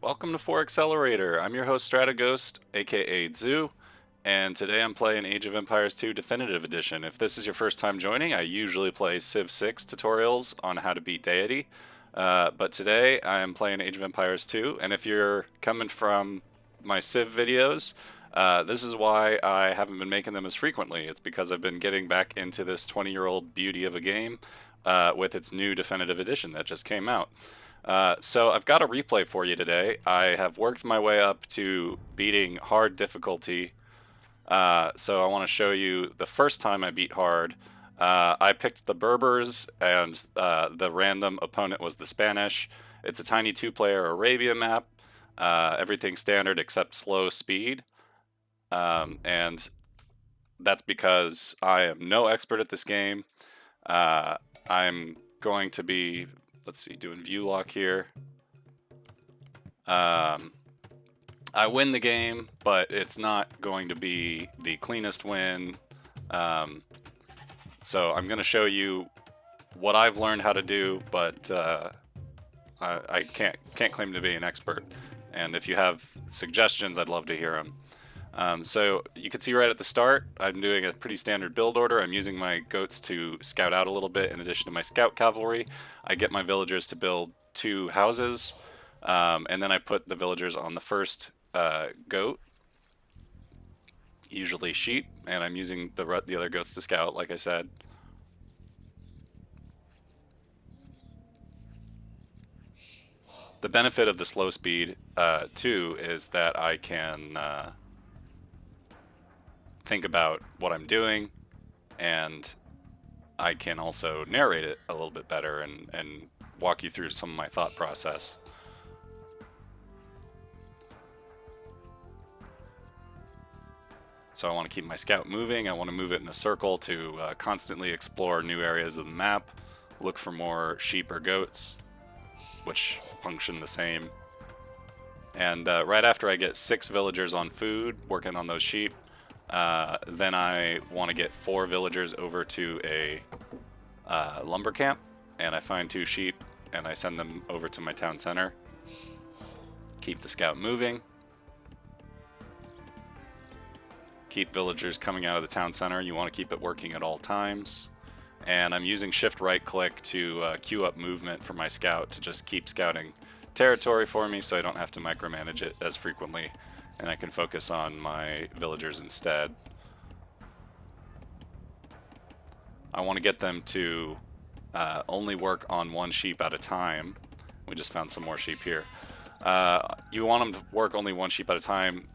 Welcome to 4 Accelerator. I'm your host Strataghost, aka Zoo, and today I'm playing Age of Empires 2 Definitive Edition. If this is your first time joining, I usually play Civ 6 tutorials on how to beat Deity, but today I'm playing Age of Empires 2, and if you're coming from my Civ videos, this is why I haven't been making them as frequently. It's because I've been getting back into this 20-year-old beauty of a game with its new Definitive Edition that just came out. So I've got a replay for you today. I have worked my way up to beating hard difficulty. So I want to show you the first time I beat hard. I picked the Berbers, and the random opponent was the Spanish. It's a tiny two-player Arabia map. Everything standard except slow speed. And that's because I am no expert at this game. I'm going to be, let's see, doing view lock here. I win the game, but it's not going to be the cleanest win. So I'm going to show you what I've learned how to do, but I can't claim to be an expert. And if you have suggestions, I'd love to hear them. So you can see right at the start, I'm doing a pretty standard build order. I'm using my goats to scout out a little bit in addition to my scout cavalry. I get my villagers to build 2 houses, and then I put the villagers on the first goat, usually sheep, and I'm using the other goats to scout, like I said. The benefit of the slow speed, too, is that I can think about what I'm doing, and I can also narrate it a little bit better and walk you through some of my thought process. So I want to keep my scout moving. I want to move it in a circle to constantly explore new areas of the map, look for more sheep or goats, which function the same. And right after I get 6 villagers on food, working on those sheep, then I want to get 4 villagers over to a lumber camp, and I find 2 sheep, and I send them over to my town center. Keep the scout moving. Keep villagers coming out of the town center. You want to keep it working at all times. And I'm using shift right click to queue up movement for my scout to just keep scouting territory for me so I don't have to micromanage it as frequently, and I can focus on my villagers instead. I want to get them to only work on 1 sheep at a time. We just found some more sheep here. You want them to work only 1 sheep at a time,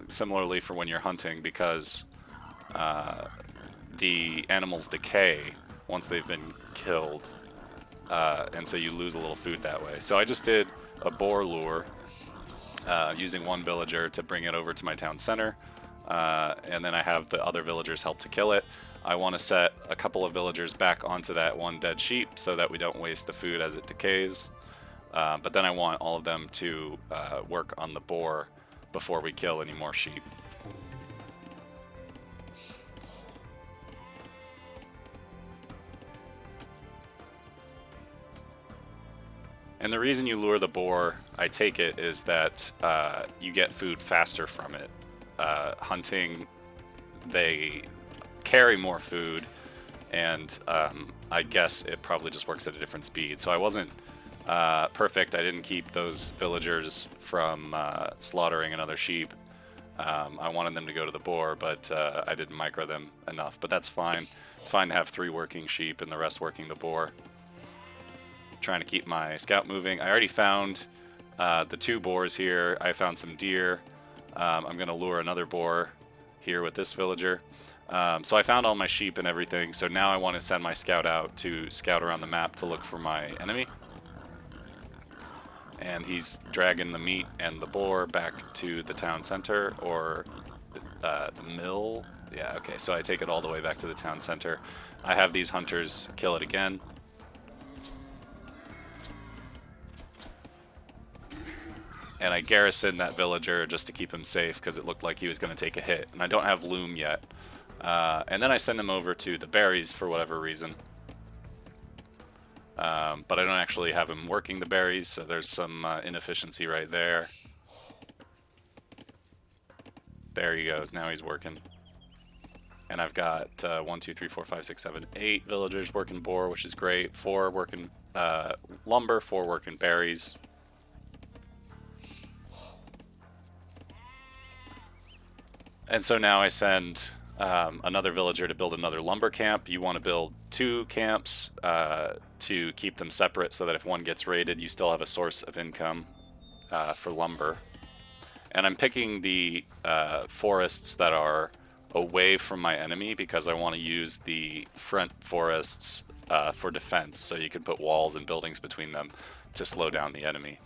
similarly for when you're hunting, because the animals decay once they've been killed, and so you lose a little food that way. So I just did a boar lure, using 1 villager to bring it over to my town center, and then I have the other villagers help to kill it. I want to set a couple of villagers back onto that 1 dead sheep so that we don't waste the food as it decays. But then I want all of them to work on the boar before we kill any more sheep. And the reason you lure the boar, I take it, is that you get food faster from it. Hunting, they carry more food, and I guess it probably just works at a different speed. So I wasn't perfect. I didn't keep those villagers from slaughtering another sheep. I wanted them to go to the boar, but I didn't micro them enough. But that's fine. It's fine to have 3 working sheep and the rest working the boar. Trying to keep my scout moving. I already found the 2 boars here. I found some deer. I'm going to lure another boar here with this villager. So I found all my sheep and everything. So now I want to send my scout out to scout around the map to look for my enemy. And he's dragging the meat and the boar back to the town center, or the mill. Yeah, okay, so I take it all the way back to the town center. I have these hunters kill it again. And I garrison that villager just to keep him safe because it looked like he was going to take a hit. And I don't have loom yet. And then I send him over to the berries for whatever reason. but I don't actually have him working the berries, so there's some inefficiency right there. There he goes, now he's working. And I've got 1, 2, 3, 4, 5, 6, 7, 8 villagers working boar, which is great. 4 working lumber, 4 working berries. And so now I send another villager to build another lumber camp. You want to build 2 camps to keep them separate so that if one gets raided, you still have a source of income for lumber. And I'm picking the forests that are away from my enemy because I want to use the front forests for defense, so you can put walls and buildings between them to slow down the enemy.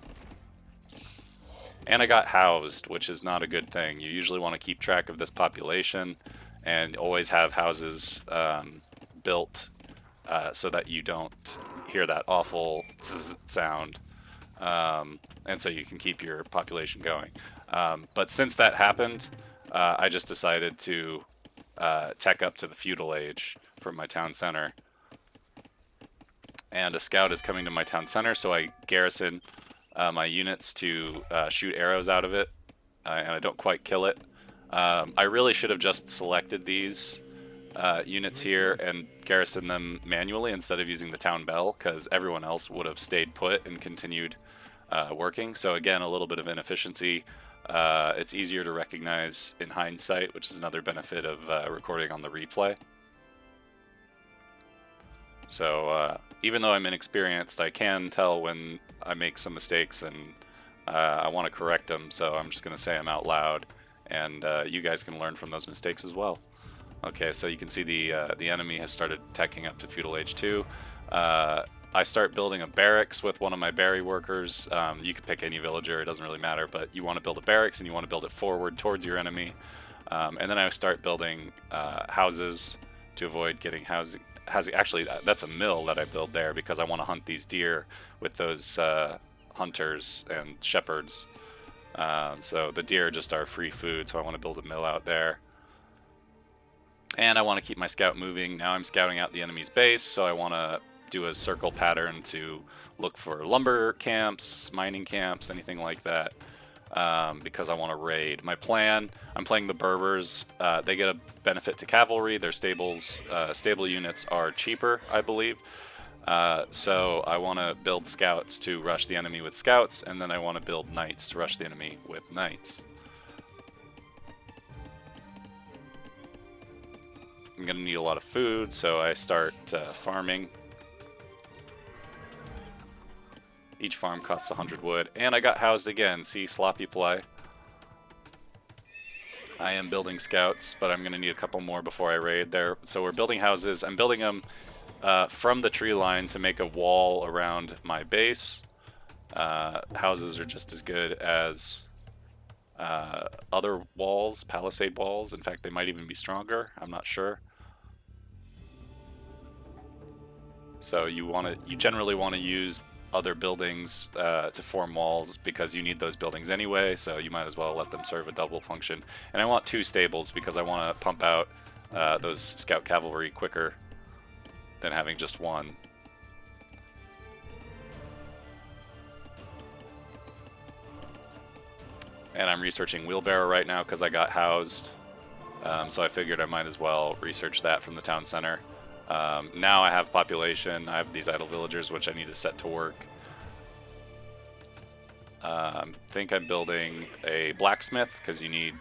And I got housed, which is not a good thing. You usually want to keep track of this population and always have houses built so that you don't hear that awful sound, and so you can keep your population going. But since that happened, I just decided to tech up to the feudal age from my town center. And a scout is coming to my town center, so I garrison my units to shoot arrows out of it, and I don't quite kill it. I really should have just selected these units here and garrisoned them manually instead of using the town bell, because everyone else would have stayed put and continued working. So again, a little bit of inefficiency. It's easier to recognize in hindsight, which is another benefit of recording on the replay. So even though I'm inexperienced, I can tell when I make some mistakes, and I want to correct them, so I'm just going to say them out loud, and you guys can learn from those mistakes as well. Okay, so you can see the enemy has started teching up to Feudal Age 2. I start building a barracks with one of my berry workers. You can pick any villager, it doesn't really matter, but you want to build a barracks and you want to build it forward towards your enemy. And then I start building houses to avoid getting housing. Actually, that's a mill that I build there because I want to hunt these deer with those hunters and shepherds. So the deer just are free food, so I want to build a mill out there. And I want to keep my scout moving. Now I'm scouting out the enemy's base, so I want to do a circle pattern to look for lumber camps, mining camps, anything like that, because I want to raid. My plan, I'm playing the Berbers. They get a benefit to cavalry. Their stable units are cheaper, I believe. So I want to build scouts to rush the enemy with scouts, and then I want to build knights to rush the enemy with knights. I'm going to need a lot of food, so I start farming. Each farm costs 100 wood, and I got housed again. See, sloppy play. I am building scouts, but I'm going to need a couple more before I raid there. So we're building houses. I'm building them from the tree line to make a wall around my base. Houses are just as good as other walls, palisade walls. In fact, they might even be stronger. I'm not sure. So you generally want to use other buildings to form walls because you need those buildings anyway, so you might as well let them serve a double function. And I want 2 stables because I want to pump out those scout cavalry quicker than having just 1. And I'm researching wheelbarrow right now because I got housed, so I figured I might as well research that from the town center. Now I have population, I have these idle villagers which I need to set to work. I think I'm building a blacksmith because you need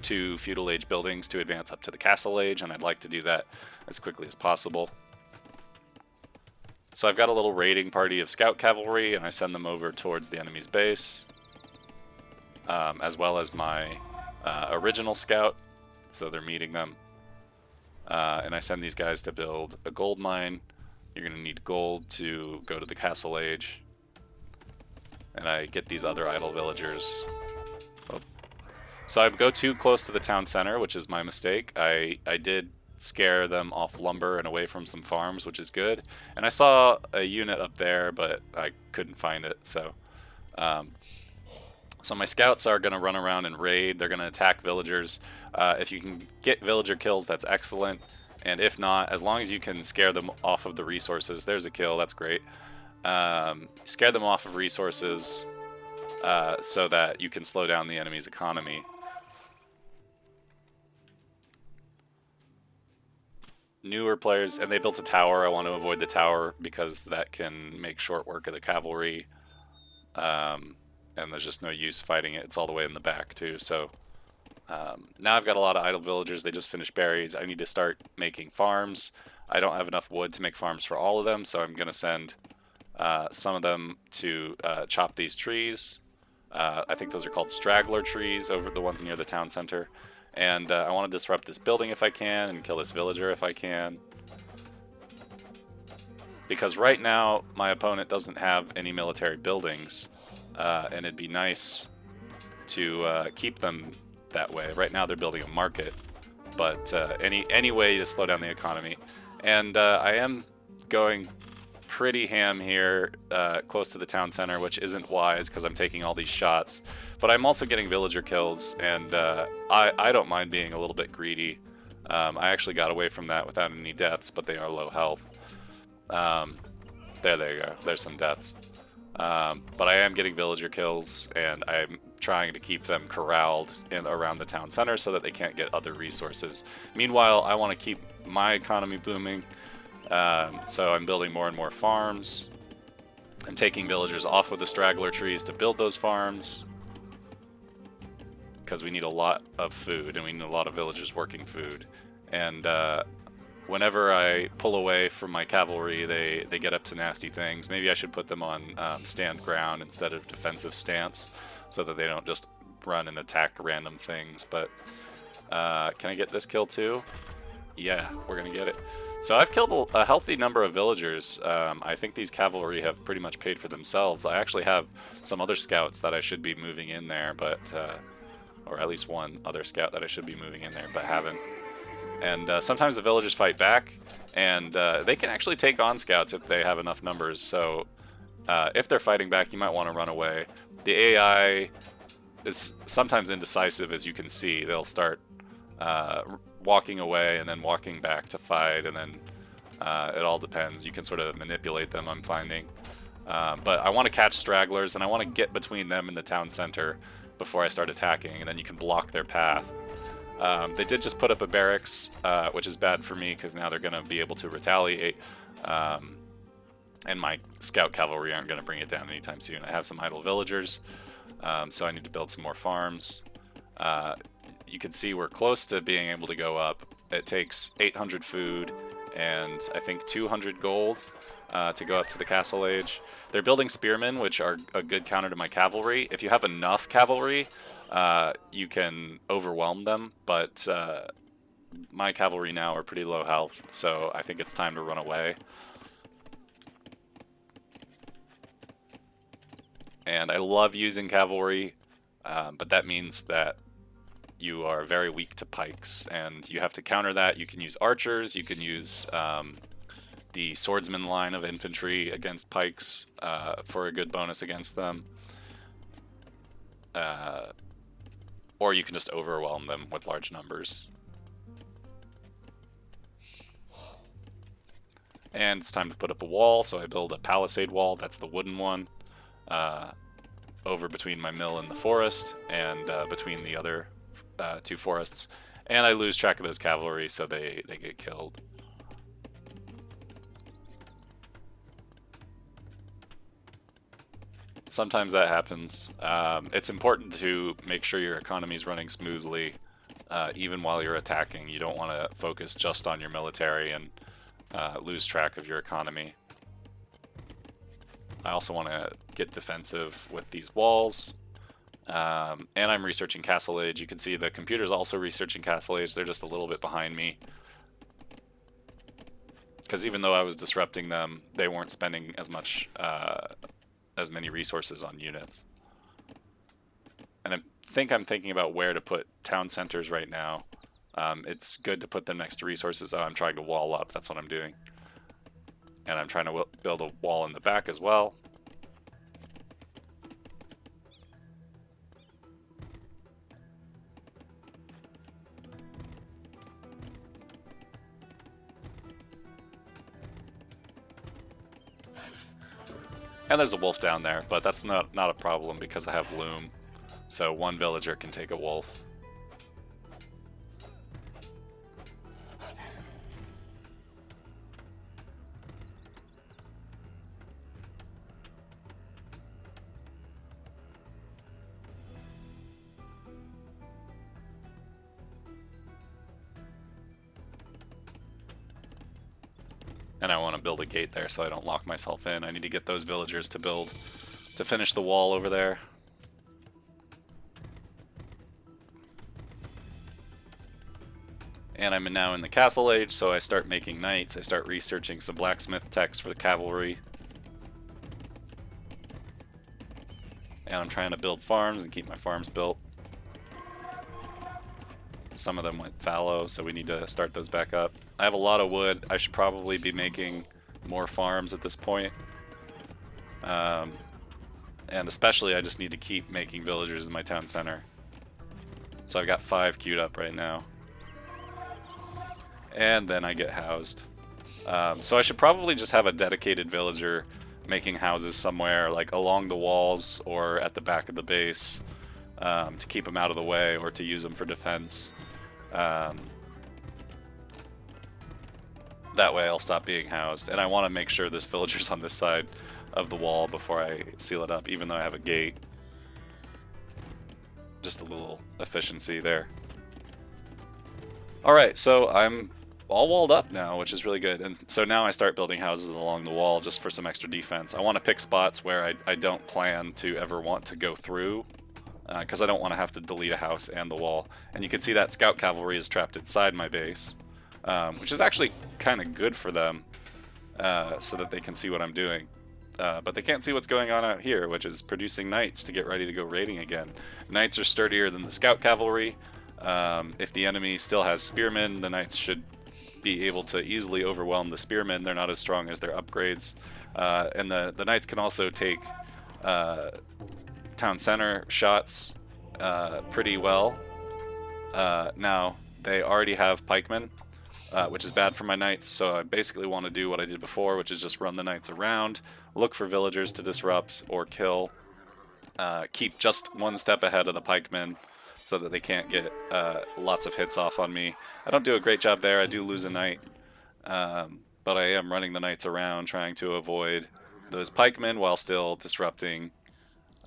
2 feudal age buildings to advance up to the castle age, and I'd like to do that as quickly as possible. So I've got a little raiding party of scout cavalry, and I send them over towards the enemy's base, as well as my original scout, so they're meeting them. And I send these guys to build a gold mine. You're going to need gold to go to the castle age. And I get these other idle villagers. Oh. So I go too close to the town center, which is my mistake. I did scare them off lumber and away from some farms, which is good. And I saw a unit up there, but I couldn't find it. So my scouts are going to run around and raid. They're going to attack villagers. If you can get villager kills, that's excellent. And if not, as long as you can scare them off of the resources, there's a kill, that's great. Scare them off of resources so that you can slow down the enemy's economy. Newer players, and they built a tower. I want to avoid the tower because that can make short work of the cavalry. And there's just no use fighting it. It's all the way in the back too. So now I've got a lot of idle villagers. They just finished berries. I need to start making farms. I don't have enough wood to make farms for all of them, so I'm going to send some of them to chop these trees. I think those are called straggler trees, over the ones near the town center. And I want to disrupt this building if I can, and kill this villager if I can. Because right now, my opponent doesn't have any military buildings, and it'd be nice to keep them that way. Right now they're building a market, but any way to slow down the economy. And I am going pretty ham here, close to the town center, which isn't wise because I'm taking all these shots. But I'm also getting villager kills, and I don't mind being a little bit greedy. I actually got away from that without any deaths, but they are low health. There you go. There's some deaths. But I am getting villager kills, and I'm trying to keep them corralled around the town center so that they can't get other resources. Meanwhile, I want to keep my economy booming. So I'm building more and more farms. I'm taking villagers off of the straggler trees to build those farms, because we need a lot of food, and we need a lot of villagers working food. And whenever I pull away from my cavalry, they get up to nasty things. Maybe I should put them on stand ground instead of defensive stance, so that they don't just run and attack random things. But can I get this kill too? Yeah, we're gonna get it. So I've killed a healthy number of villagers. I think these cavalry have pretty much paid for themselves. I actually have some other scouts that I should be moving in there, but or at least one other scout that I should be moving in there, but haven't. And sometimes the villagers fight back, and they can actually take on scouts if they have enough numbers. So if they're fighting back, you might want to run away. The AI is sometimes indecisive, as you can see. They'll start walking away and then walking back to fight, and then it all depends. You can sort of manipulate them, I'm finding. But I want to catch stragglers, and I want to get between them and the town center before I start attacking, and then you can block their path. They did just put up a barracks, which is bad for me because now they're going to be able to retaliate, and my scout cavalry aren't going to bring it down anytime soon. I have some idle villagers, so I need to build some more farms. You can see we're close to being able to go up. It takes 800 food and I think 200 gold to go up to the castle age. They're building spearmen, which are a good counter to my cavalry. If you have enough cavalry, you can overwhelm them, but my cavalry now are pretty low health, so I think it's time to run away. And I love using cavalry, but that means that you are very weak to pikes, and you have to counter that. You can use archers, you can use the swordsman line of infantry against pikes for a good bonus against them. Or you can just overwhelm them with large numbers. And it's time to put up a wall, so I build a palisade wall. That's the wooden one. Over between my mill and the forest, and between the other two forests. And I lose track of those cavalry, so they get killed. Sometimes that happens. It's important to make sure your economy is running smoothly, even while you're attacking. You don't want to focus just on your military and lose track of your economy. I also want to get defensive with these walls. And I'm researching Castle Age. You can see the computer's also researching Castle Age. They're just a little bit behind me. Because even though I was disrupting them, they weren't spending as much, as many resources on units. And I think I'm thinking about where to put town centers right now. It's good to put them next to resources. Oh, I'm trying to wall up. That's what I'm doing. And I'm trying to build a wall in the back as well. And there's a wolf down there, but that's not a problem because I have loom. So one villager can take a wolf. And I want to build a gate there so I don't lock myself in. I need to get those villagers to finish the wall over there. And I'm now in the castle age, so I start making knights. I start researching some blacksmith techs for the cavalry. And I'm trying to build farms and keep my farms built. Some of them went fallow, so we need to start those back up. I have a lot of wood. I should probably be making more farms at this point. And especially I just need to keep making villagers in my town center. So I've got 5 queued up right now. And then I get housed. So I should probably just have a dedicated villager making houses somewhere, like along the walls or at the back of the base, to keep them out of the way or to use them for defense. That way I'll stop being housed. And I want to make sure this villager's on this side of the wall before I seal it up, even though I have a gate. Just a little efficiency there. Alright, so I'm all walled up now, which is really good. And so now I start building houses along the wall just for some extra defense. I want to pick spots where I don't plan to ever want to go through, because I don't want to have to delete a house and the wall. And you can see that scout cavalry is trapped inside my base, which is actually kind of good for them, so that they can see what I'm doing. But they can't see what's going on out here, which is producing knights to get ready to go raiding again. Knights are sturdier than the scout cavalry. If the enemy still has spearmen, the knights should be able to easily overwhelm the spearmen. They're not as strong as their upgrades. And the knights can also take town center shots pretty well. Now, they already have pikemen, which is bad for my knights, so I basically want to do what I did before, which is just run the knights around, look for villagers to disrupt or kill, keep just one step ahead of the pikemen so that they can't get lots of hits off on me. I don't do a great job there. I do lose a knight, but I am running the knights around, trying to avoid those pikemen while still disrupting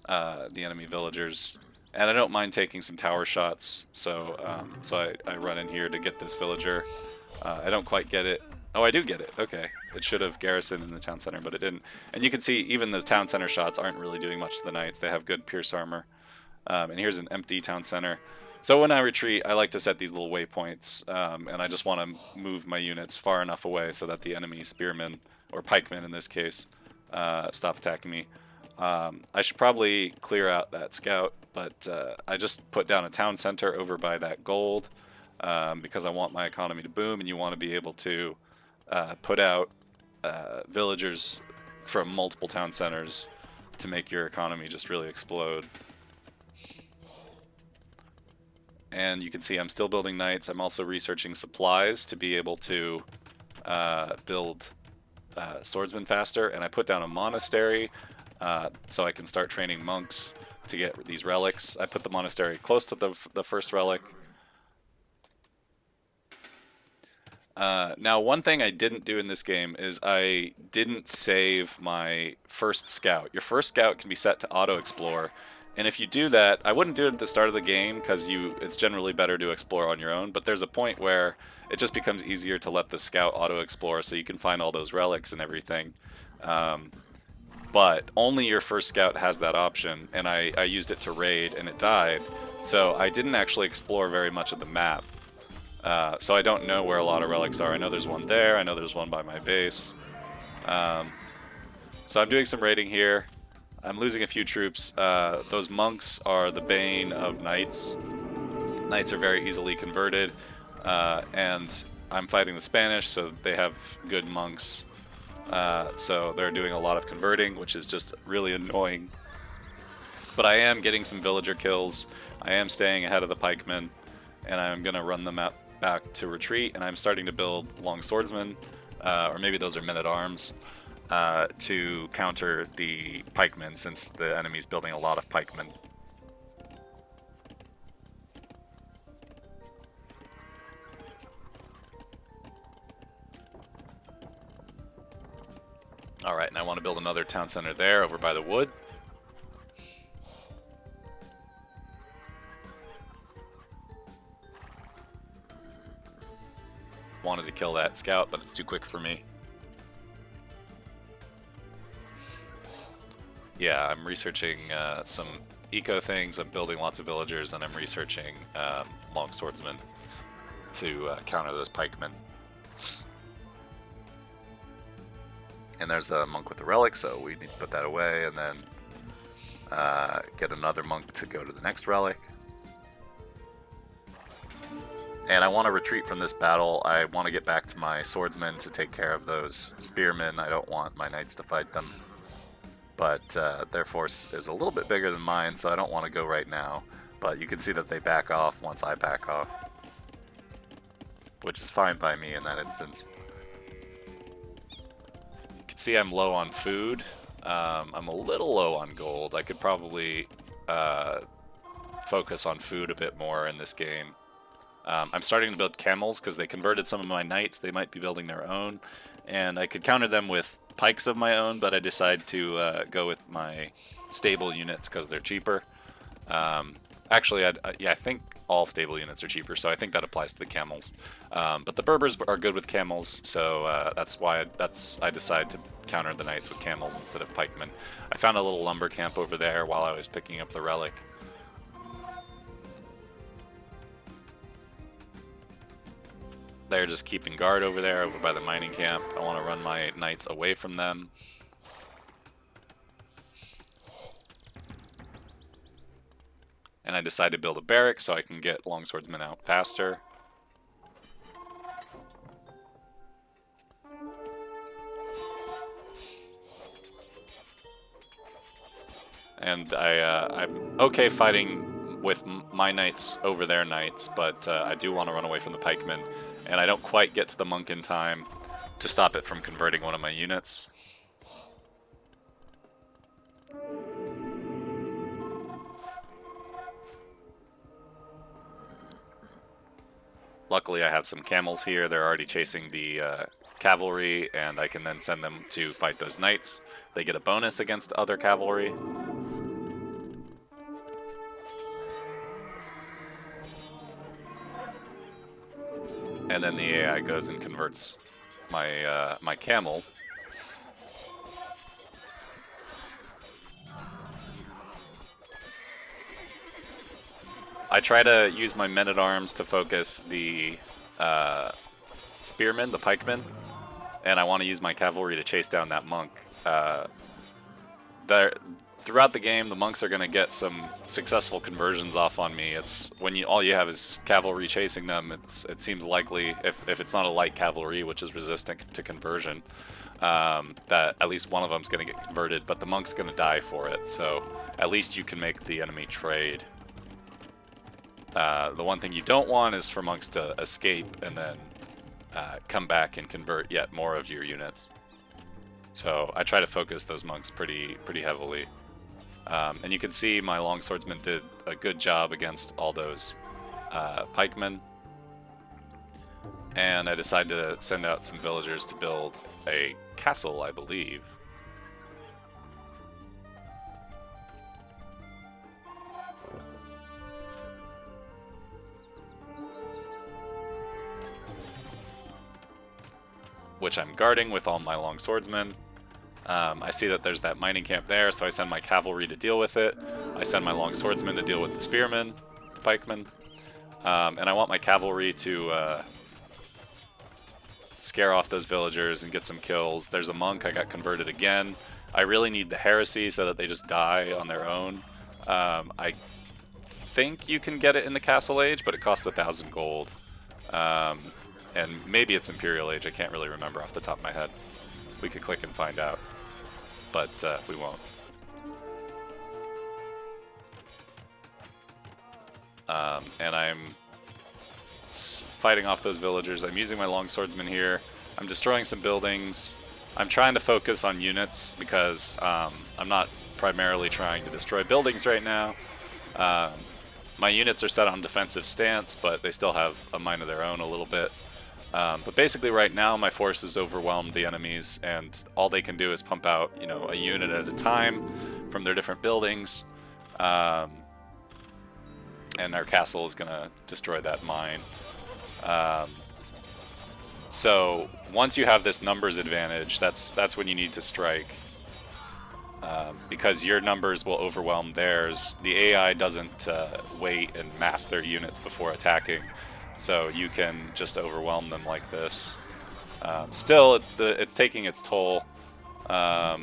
the enemy villagers. And I don't mind taking some tower shots, so I run in here to get this villager. I don't quite get it. Oh, I do get it. Okay. It should have garrisoned in the town center, but it didn't. And you can see even the town center shots aren't really doing much to the knights. They have good pierce armor. And here's an empty town center. So when I retreat, I like to set these little waypoints, and I just want to move my units far enough away so that the enemy spearmen, or pikemen in this case, stop attacking me. I should probably clear out that scout, but I just put down a town center over by that gold, because I want my economy to boom, and you want to be able to put out villagers from multiple town centers to make your economy just really explode. And you can see I'm still building knights. I'm also researching supplies to be able to build swordsmen faster, and I put down a monastery so I can start training monks to get these relics. I put the monastery close to the first relic. Now, one thing I didn't do in this game is I didn't save my first scout. Your first scout can be set to auto-explore, and if you do that, I wouldn't do it at the start of the game because it's generally better to explore on your own, but there's a point where it just becomes easier to let the scout auto-explore so you can find all those relics and everything. But only your first scout has that option, and I used it to raid and it died, so I didn't actually explore very much of the map. So I don't know where a lot of relics are. I know there's one there, I know there's one by my base. So I'm doing some raiding here. I'm losing a few troops. Those monks are the bane of knights. Knights are very easily converted, and I'm fighting the Spanish, so they have good monks. So they're doing a lot of converting, which is just really annoying. But I am getting some villager kills. I am staying ahead of the pikemen, and I'm going to run them back to retreat, and I'm starting to build long swordsmen, or maybe those are men-at-arms. to counter the pikemen, since the enemy's building a lot of pikemen. Alright, and I want to build another town center there, over by the wood. Wanted to kill that scout, but it's too quick for me. Yeah, I'm researching some eco things, I'm building lots of villagers, and I'm researching long swordsmen to counter those pikemen. And there's a monk with a relic, so we need to put that away, and then get another monk to go to the next relic. And I want to retreat from this battle. I want to get back to my swordsmen to take care of those spearmen. I don't want my knights to fight them. But their force is a little bit bigger than mine, so I don't want to go right now. But you can see that they back off once I back off, which is fine by me in that instance. You can see I'm low on food. I'm a little low on gold. I could probably focus on food a bit more in this game. I'm starting to build camels because they converted some of my knights. They might be building their own, and I could counter them with pikes of my own, but I decided to go with my stable units because they're cheaper. Actually, yeah, I think all stable units are cheaper, so I think that applies to the camels. But the Berbers are good with camels, so that's why I decided to counter the knights with camels instead of pikemen. I found a little lumber camp over there while I was picking up the relic. They're just keeping guard over there, over by the mining camp. I want to run my knights away from them. And I decided to build a barrack so I can get longswordsmen out faster. And I'm okay fighting with my knights over their knights, but I do want to run away from the pikemen. And I don't quite get to the monk in time to stop it from converting one of my units. Luckily I have some camels here. They're already chasing the cavalry, and I can then send them to fight those knights. They get a bonus against other cavalry. And then the AI goes and converts my my camels. I try to use my men-at-arms to focus the spearmen, the pikemen, and I want to use my cavalry to chase down that monk. Throughout the game, the monks are going to get some successful conversions off on me. It's when all you have is cavalry chasing them. It seems likely, if it's not a light cavalry, which is resistant to conversion, that at least one of them is going to get converted, but the monk's going to die for it. So at least you can make the enemy trade. The one thing you don't want is for monks to escape and then come back and convert yet more of your units. So I try to focus those monks pretty heavily. And you can see my longswordsman did a good job against all those pikemen. And I decided to send out some villagers to build a castle, I believe. Which I'm guarding with all my longswordsmen. I see that there's that mining camp there, so I send my cavalry to deal with it. I send my longswordsmen to deal with the spearmen, the pikemen. And I want my cavalry to scare off those villagers and get some kills. There's a monk, I got converted again. I really need the heresy so that they just die on their own. I think you can get it in the Castle Age, but it costs 1,000 gold. And maybe it's Imperial Age, I can't really remember off the top of my head. We could click and find out, but we won't. And I'm fighting off those villagers. I'm using my longswordsman here. I'm destroying some buildings. I'm trying to focus on units because I'm not primarily trying to destroy buildings right now. My units are set on defensive stance, but they still have a mind of their own a little bit. But basically right now my forces overwhelmed the enemies, and all they can do is pump out, you know, a unit at a time from their different buildings. And our castle is going to destroy that mine. So once you have this numbers advantage, that's when you need to strike. Because your numbers will overwhelm theirs. The AI doesn't wait and mass their units before attacking, so you can just overwhelm them like this. Still, it's taking its toll. I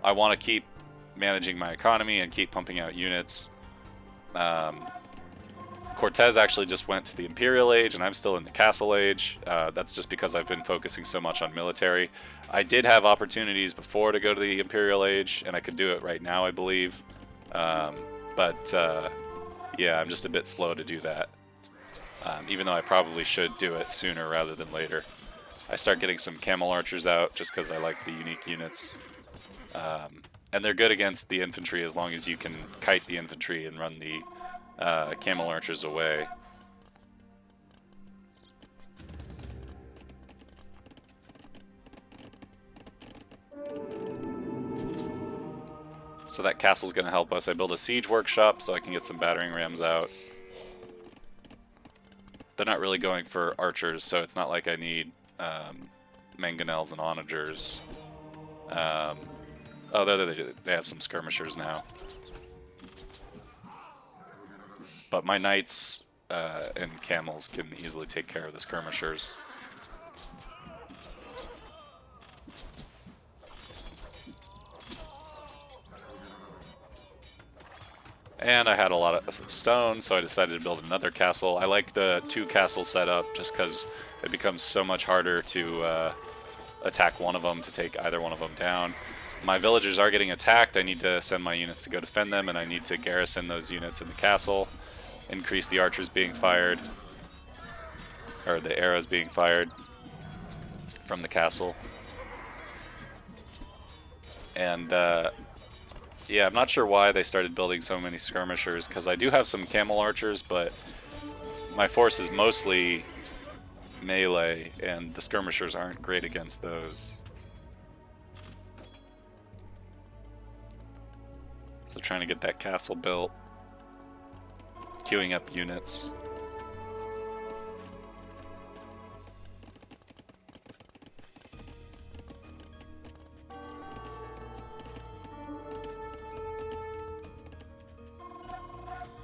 want to keep managing my economy and keep pumping out units. Cortez actually just went to the Imperial Age, and I'm still in the Castle Age. That's just because I've been focusing so much on military. I did have opportunities before to go to the Imperial Age, and I could do it right now, I believe. Yeah, I'm just a bit slow to do that. Even though I probably should do it sooner rather than later. I start getting some Camel Archers out just because I like the unique units. And they're good against the infantry as long as you can kite the infantry and run the Camel Archers away. So that castle's going to help us. I build a siege workshop so I can get some battering rams out. They're not really going for archers, so it's not like I need mangonels and onagers. Oh, they have some skirmishers now. But my knights and camels can easily take care of the skirmishers. And I had a lot of stone, so I decided to build another castle. I like the 2-castle setup just because it becomes so much harder to attack one of them, to take either one of them down. My villagers are getting attacked. I need to send my units to go defend them, and I need to garrison those units in the castle. Increase the archers being fired, or the arrows being fired from the castle. And yeah, I'm not sure why they started building so many skirmishers, because I do have some camel archers, but my force is mostly melee, and the skirmishers aren't great against those. So trying to get that castle built. Queuing up units.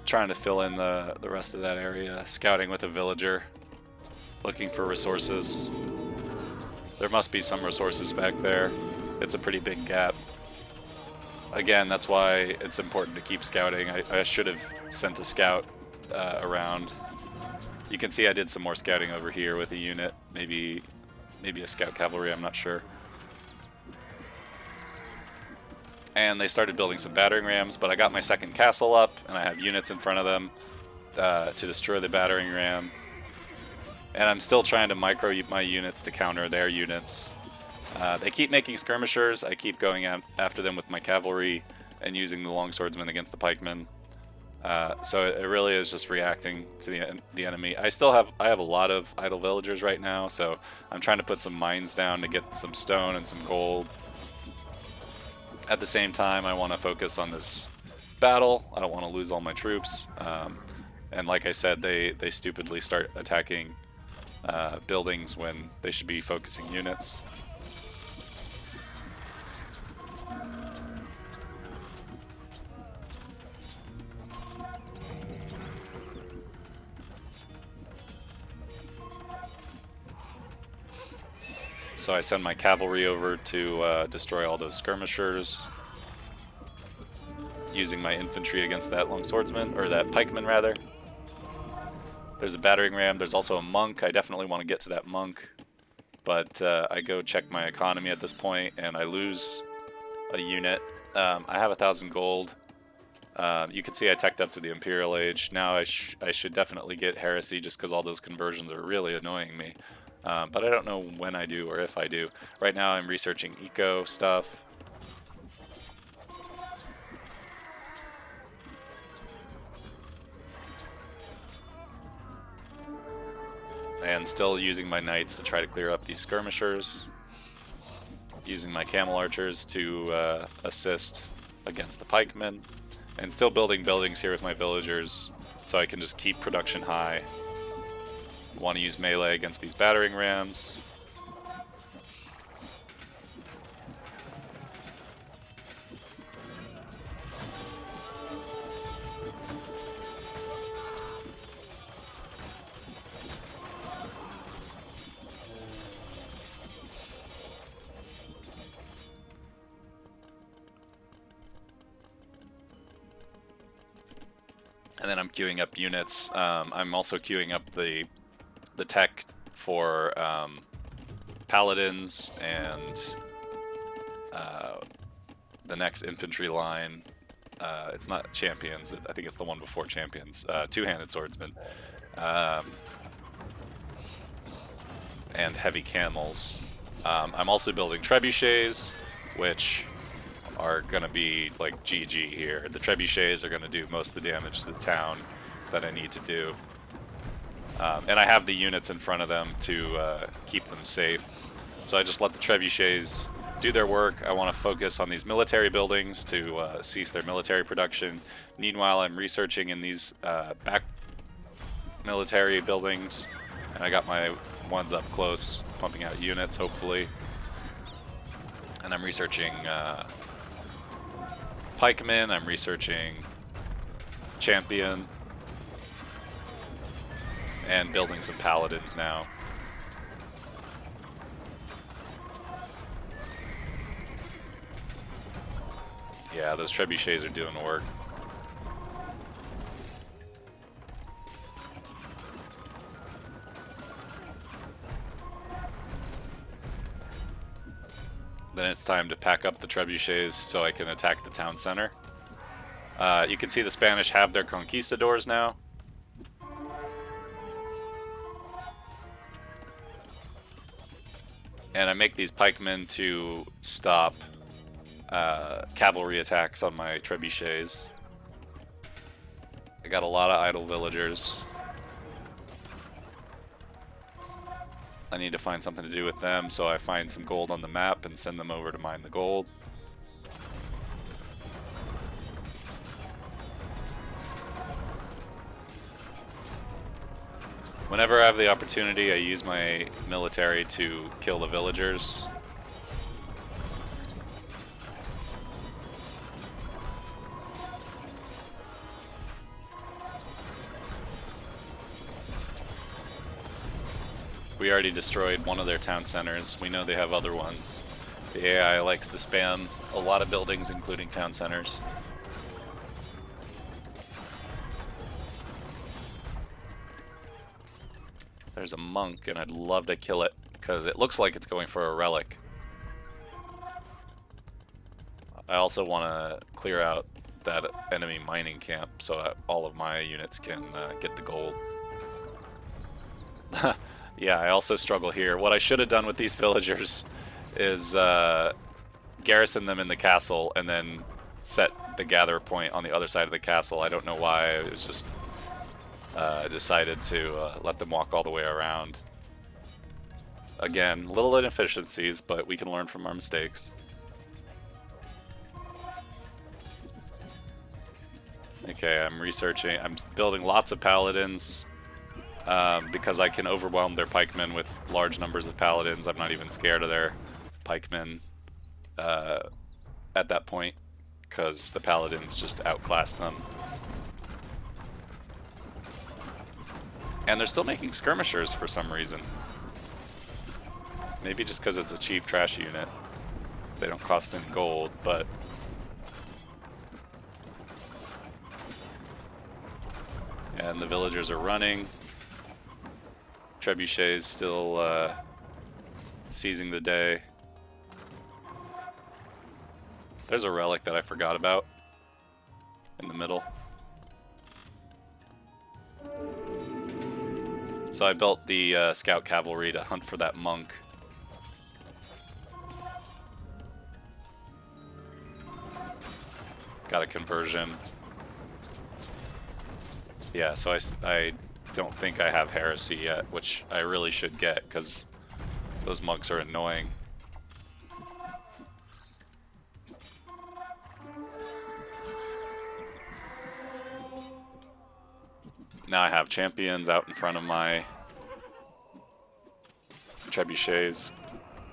Trying to fill in the rest of that area. Scouting with a villager. Looking for resources. There must be some resources back there. It's a pretty big gap. Again, that's why it's important to keep scouting. I should have sent a scout around. You can see I did some more scouting over here with a unit. Maybe a scout cavalry, I'm not sure. And they started building some battering rams, but I got my second castle up, and I have units in front of them to destroy the battering ram. And I'm still trying to micro my units to counter their units. They keep making skirmishers. I keep going after them with my cavalry and using the longswordsmen against the pikemen. So it really is just reacting to the enemy. I have a lot of idle villagers right now, so I'm trying to put some mines down to get some stone and some gold. At the same time, I want to focus on this battle. I don't want to lose all my troops. And like I said, they stupidly start attacking buildings when they should be focusing units. So I send my cavalry over to destroy all those skirmishers, using my infantry against that longswordsman, or that pikeman rather. There's a battering ram. There's also a monk. I definitely want to get to that monk, but I go check my economy at this point, and I lose a unit. I have 1,000 gold. You can see I teched up to the Imperial Age. Now I should definitely get heresy, just because all those conversions are really annoying me. but I don't know when I do or if I do. Right now I'm researching eco stuff. And still using my knights to try to clear up these skirmishers. Using my camel archers to assist against the pikemen. And still building buildings here with my villagers so I can just keep production high. Want to use melee against these battering rams. And then I'm queuing up units. I'm also queuing up the tech for paladins and the next infantry line. It's not champions. I think it's the one before champions. Two-handed swordsmen. And heavy camels. I'm also building trebuchets, which are going to be like GG here. The trebuchets are going to do most of the damage to the town that I need to do. And I have the units in front of them to keep them safe. So I just let the trebuchets do their work. I want to focus on these military buildings to cease their military production. Meanwhile, I'm researching in these back military buildings. And I got my ones up close, pumping out units, hopefully. And I'm researching pikemen, I'm researching champion, and building some paladins now. Yeah, those trebuchets are doing the work. Then it's time to pack up the trebuchets so I can attack the town center. You can see the Spanish have their conquistadors now. And I make these pikemen to stop cavalry attacks on my trebuchets. I got a lot of idle villagers. I need to find something to do with them, so I find some gold on the map and send them over to mine the gold. Whenever I have the opportunity, I use my military to kill the villagers. We already destroyed one of their town centers. We know they have other ones. The AI likes to spam a lot of buildings, including town centers. There's a monk, and I'd love to kill it, because it looks like it's going for a relic. I also want to clear out that enemy mining camp so that all of my units can get the gold. Yeah, I also struggle here. What I should have done with these villagers is garrison them in the castle and then set the gather point on the other side of the castle. I don't know why. It was just decided to let them walk all the way around. Again, little inefficiencies, but we can learn from our mistakes. Okay, I'm researching. I'm building lots of paladins. Because I can overwhelm their pikemen with large numbers of paladins. I'm not even scared of their pikemen at that point, because the paladins just outclass them. And they're still making skirmishers for some reason. Maybe just because it's a cheap trash unit. They don't cost any gold, but... And the villagers are running. Trebuchets still seizing the day. There's a relic that I forgot about in the middle. So I built the scout cavalry to hunt for that monk. Got a conversion. Yeah, so I don't think I have heresy yet, which I really should get, because those monks are annoying. Now I have champions out in front of my trebuchets,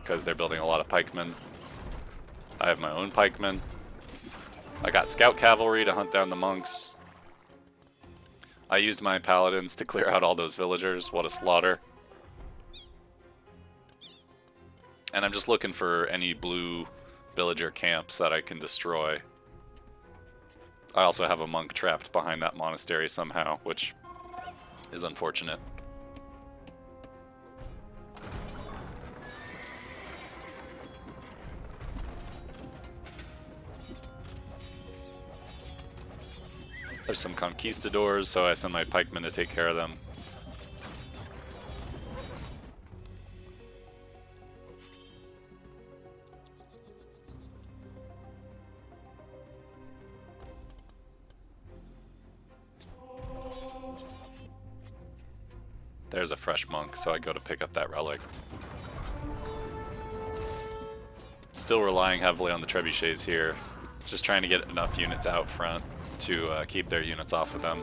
because they're building a lot of pikemen. I have my own pikemen. I got scout cavalry to hunt down the monks. I used my paladins to clear out all those villagers. What a slaughter. And I'm just looking for any blue villager camps that I can destroy. I also have a monk trapped behind that monastery somehow, which is unfortunate. There's some conquistadors, so I send my pikemen to take care of them. There's a fresh monk, so I go to pick up that relic. Still relying heavily on the trebuchets here. Just trying to get enough units out front to keep their units off of them.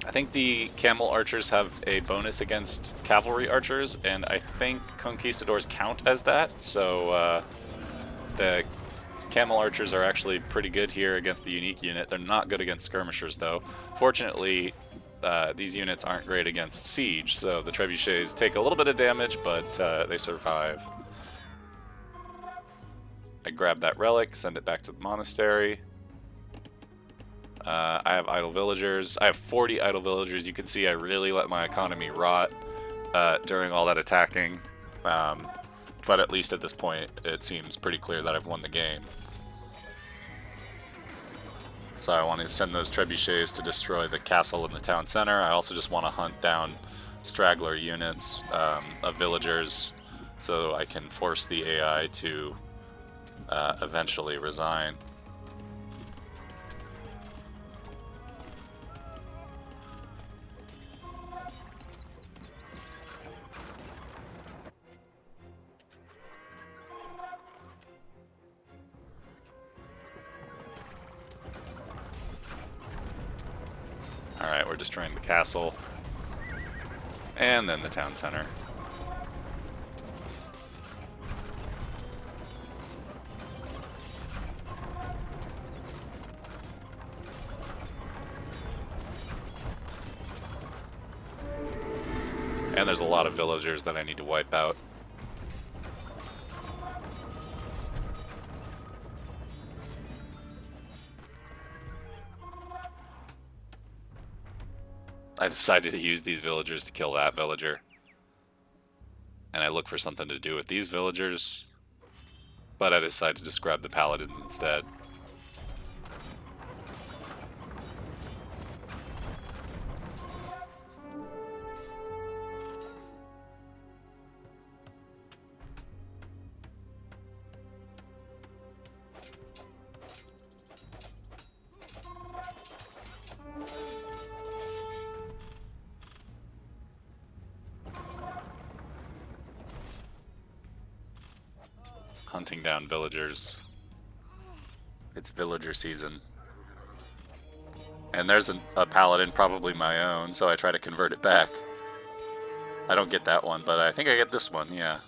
I think the camel archers have a bonus against cavalry archers, and I think conquistadors count as that, so the camel archers are actually pretty good here against the unique unit. They're not good against skirmishers, though. Fortunately, these units aren't great against siege, so the trebuchets take a little bit of damage, but they survive. I grab that relic, send it back to the monastery. I have idle villagers. I have 40 idle villagers. You can see I really let my economy rot during all that attacking. But at least at this point, it seems pretty clear that I've won the game. So I want to send those trebuchets to destroy the castle in the town center. I also just want to hunt down straggler units of villagers so I can force the AI to eventually resign. Alright, we're destroying the castle. And then the town center. And there's a lot of villagers that I need to wipe out. I decided to use these villagers to kill that villager. And I look for something to do with these villagers. But I decided to just grab the paladins instead. Hunting down villagers. It's villager season. And there's a paladin, probably my own, so I try to convert it back. I don't get that one, but I think I get this one, yeah.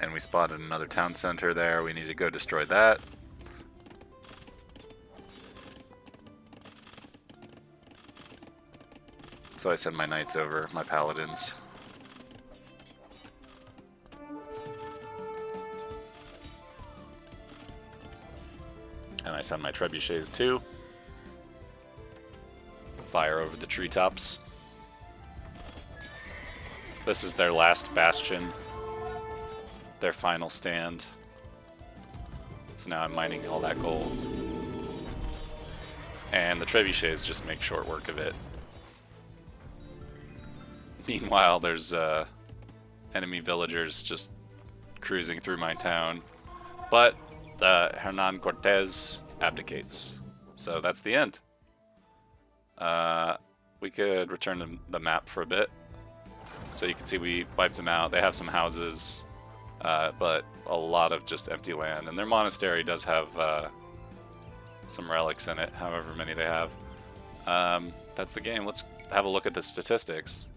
And we spotted another town center there. We need to go destroy that. So I send my knights over, my paladins. And I send my trebuchets too. Fire over the treetops. This is their last bastion. Their final stand. So now I'm mining all that gold. And the trebuchets just make short work of it. Meanwhile, there's enemy villagers just cruising through my town. But Hernan Cortez abdicates. So that's the end. We could return the map for a bit. So you can see we wiped them out. They have some houses, but a lot of just empty land. And their monastery does have some relics in it, however many they have. That's the game. Let's have a look at the statistics.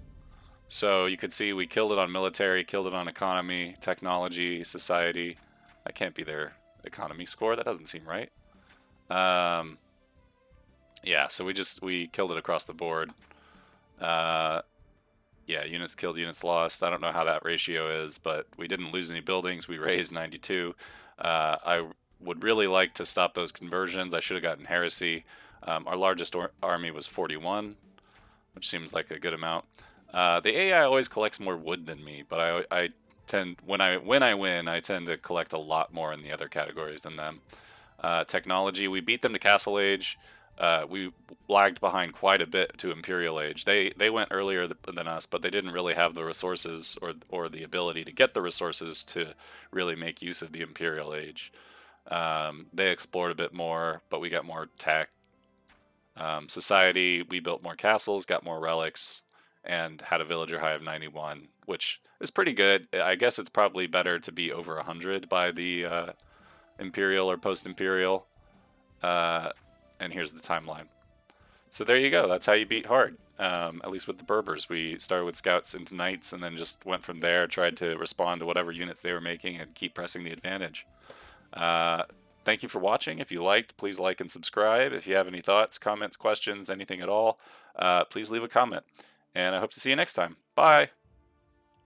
So you could see we killed it on military, killed it on economy, technology, society. That can't be their economy score. That doesn't seem right. Yeah, so we killed it across the board. Yeah, units killed, units lost. I don't know how that ratio is, but we didn't lose any buildings. We raised 92. I would really like to stop those conversions. I should have gotten heresy. Our largest army was 41, which seems like a good amount. The AI always collects more wood than me, but I tend when I win, I tend to collect a lot more in the other categories than them. Technology, we beat them to Castle Age. We lagged behind quite a bit to Imperial Age. They went earlier than us, but they didn't really have the resources or the ability to get the resources to really make use of the Imperial Age. They explored a bit more, but we got more tech. Society, we built more castles, got more relics, and had a villager high of 91, which is pretty good. I guess it's probably better to be over 100 by the Imperial or post-Imperial. And here's the timeline. So there you go. That's how you beat hard. At least with the Berbers. We started with scouts into knights and then just went from there, tried to respond to whatever units they were making and keep pressing the advantage. Thank you for watching. If you liked, please like and subscribe. If you have any thoughts, comments, questions, anything at all, please leave a comment. And I hope to see you next time. Bye!